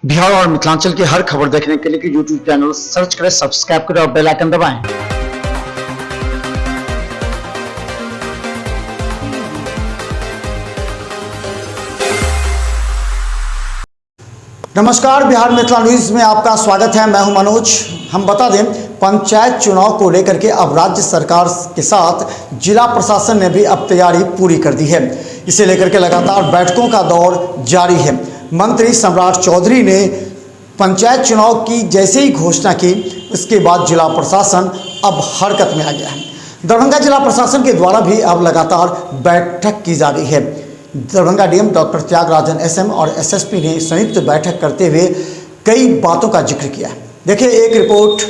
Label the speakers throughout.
Speaker 1: बिहार और मिथिलांचल की हर खबर देखने के लिए यूट्यूब चैनल सर्च करें, सब्सक्राइब करें और बेल आइकन दबाएं।
Speaker 2: नमस्कार, बिहार मिथिला न्यूज में आपका स्वागत है। मैं हूं मनोज। हम बता दें, पंचायत चुनाव को लेकर के अब राज्य सरकार के साथ जिला प्रशासन ने भी अब तैयारी पूरी कर दी है। इसे लेकर के लगातार बैठकों का दौर जारी है। मंत्री सम्राट चौधरी ने पंचायत चुनाव की जैसे ही घोषणा की, उसके बाद जिला प्रशासन अब हरकत में आ गया है। दरभंगा जिला प्रशासन के द्वारा भी अब लगातार बैठक की जा रही है। Darbhanga DM doctor Tyagarajan SM और एसएसपी ने संयुक्त बैठक करते हुए कई बातों का जिक्र किया। देखिए एक रिपोर्ट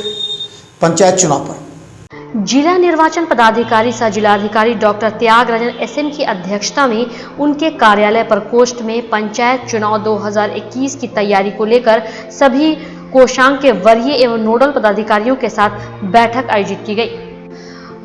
Speaker 2: पंचायत चुनाव पर।
Speaker 3: जिला निर्वाचन पदाधिकारी सह जिलाधिकारी डॉक्टर त्यागराजन एसएम की अध्यक्षता में उनके कार्यालय प्रकोष्ठ में पंचायत चुनाव 2021 की तैयारी को लेकर सभी कोषांग के वरीय एवं नोडल पदाधिकारियों के साथ बैठक आयोजित की गई।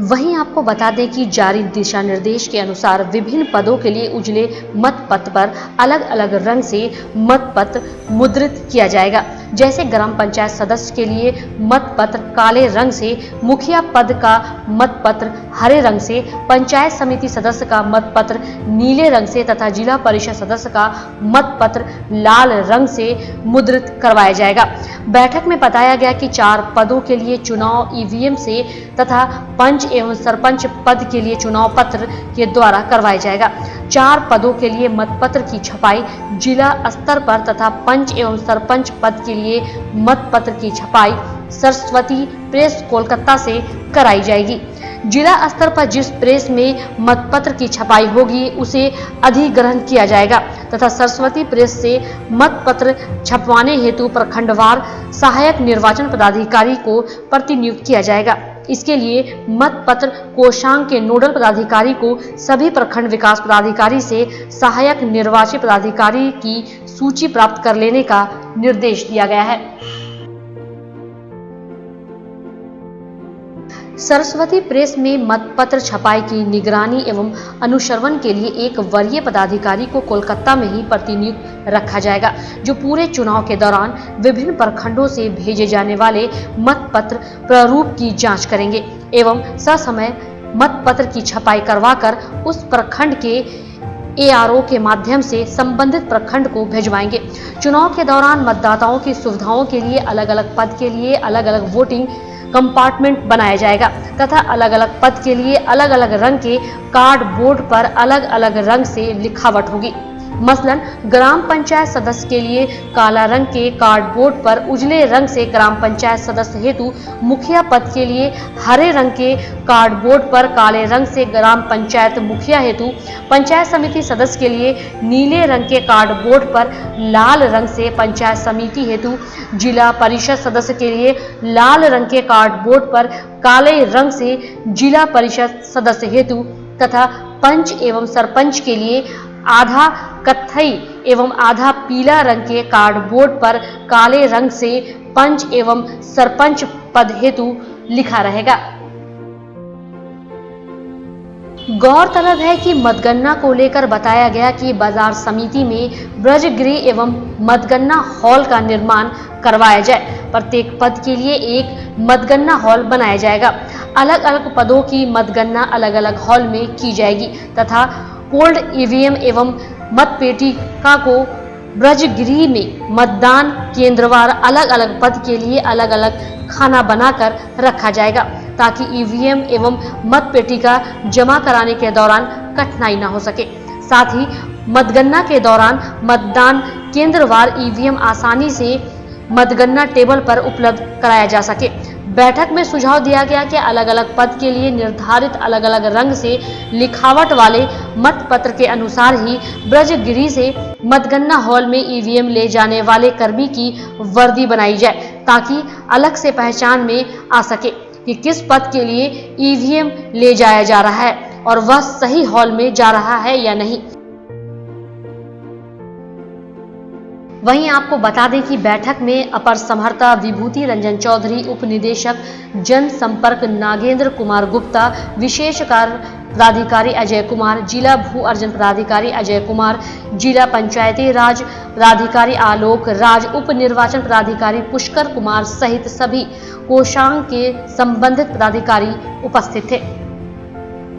Speaker 3: वहीं आपको बता दें कि जारी दिशा निर्देश के अनुसार विभिन्न पदों के लिए उजले मतपत्र पर अलग अलग रंग से मतपत्र मुद्रित किया जाएगा। जैसे ग्राम पंचायत सदस्य के लिए मतपत्र काले रंग से, मुखिया पद का मतपत्र हरे रंग से, पंचायत समिति सदस्य का मतपत्र नीले रंग से तथा जिला परिषद सदस्य का मतपत्र लाल रंग से मुद्रित करवाया जाएगा। बैठक में बताया गया कि 4 पदों के लिए चुनाव ईवीएम से तथा पंच एवं सरपंच पद के लिए चुनाव पत्र के द्वारा करवाया जाएगा। 4 पदों के लिए मतपत्र की छपाई जिला स्तर पर तथा पंच एवं सरपंच पद के लिए मतपत्र की छपाई सरस्वती प्रेस कोलकाता से कराई जाएगी। जिला स्तर पर जिस प्रेस में मतपत्र की छपाई होगी उसे अधिग्रहण किया जाएगा तथा सरस्वती प्रेस से मतपत्र छपवाने हेतु प्रखंडवार सहायक निर्वाचन पदाधिकारी को प्रतिनियुक्त किया जाएगा। इसके लिए मतपत्र कोषांग के नोडल पदाधिकारी को सभी प्रखंड विकास पदाधिकारी से सहायक निर्वाची पदाधिकारी की सूची प्राप्त कर लेने का निर्देश दिया गया है। सरस्वती प्रेस में मतपत्र छपाई की निगरानी एवं अनुश्रवण के लिए एक वरीय पदाधिकारी को कोलकाता में ही प्रतिनियुक्त रखा जाएगा, जो पूरे चुनाव के दौरान विभिन्न प्रखंडों से भेजे जाने वाले मतपत्र प्रारूप की जांच करेंगे एवं ससमय मतपत्र की छपाई करवाकर उस प्रखंड के एआरओ के माध्यम से संबंधित प्रखंड को भेजवाएंगे। चुनाव के दौरान मतदाताओं की सुविधाओं के लिए अलग अलग पद के लिए अलग अलग वोटिंग कंपार्टमेंट बनाया जाएगा तथा अलग अलग पद के लिए अलग अलग रंग के कार्ड बोर्ड पर अलग अलग रंग से लिखावट होगी। मसलन ग्राम पंचायत सदस्य के लिए काला रंग के कार्ड बोर्ड पर उजले रंग से ग्राम पंचायत सदस्य हेतु, मुखिया पद के लिए हरे रंग के कार्ड बोर्ड पर काले रंग से ग्राम पंचायत मुखिया हेतु, पंचायत समिति सदस्य के लिए नीले रंग के कार्ड बोर्ड पर लाल रंग से पंचायत समिति हेतु, जिला परिषद सदस्य के लिए लाल रंग के कार्ड बोर्ड पर काले रंग से जिला परिषद सदस्य हेतु तथा पंच एवं सरपंच के लिए आधा कत्थई एवं आधा पीला रंग के कार्ड बोर्ड पर काले रंग से पंच एवं सरपंच पद हेतु लिखा रहेगा। गौरतलब है कि मतगणना को लेकर बताया गया कि बाजार समिति में ब्रजगृह एवं मतगणना हॉल का निर्माण करवाया जाए। प्रत्येक पद के लिए एक मतगणना हॉल बनाया जाएगा। अलग अलग पदों की मतगणना अलग अलग हॉल में की जाएगी तथा पोल्ड ईवीएम एवं मतपेटिका को ब्रजगृह में मतदान केंद्रवार अलग अलग पद के लिए अलग अलग खाना बनाकर रखा जाएगा ताकि ईवीएम एवं मतपेटिका जमा कराने के दौरान कठिनाई न हो सके। साथ ही मतगणना के दौरान मतदान केंद्रवार ईवीएम आसानी से मतगणना टेबल पर उपलब्ध कराया जा सके। बैठक में सुझाव दिया गया कि अलग अलग पद के लिए निर्धारित अलग अलग रंग से लिखावट वाले मतपत्र के अनुसार ही ब्रजगृह से मतगणना हॉल में ईवीएम ले जाने वाले कर्मी की वर्दी बनाई जाए ताकि अलग से पहचान में आ सके कि किस पद के लिए ईवीएम ले जाया जा रहा है और वह सही हॉल में जा रहा है या नहीं। वहीं आपको बता दें कि बैठक में अपर समहर्ता विभूति रंजन चौधरी, उप निदेशक जनसंपर्क नागेंद्र कुमार गुप्ता, विशेष कार्य पदाधिकारी अजय कुमार, जिला भू अर्जन पदाधिकारी अजय कुमार, जिला पंचायती राज पदाधिकारी आलोक राज, उप निर्वाचन पदाधिकारी पुष्कर कुमार सहित सभी कोषांग के संबंधित पदाधिकारी उपस्थित थे।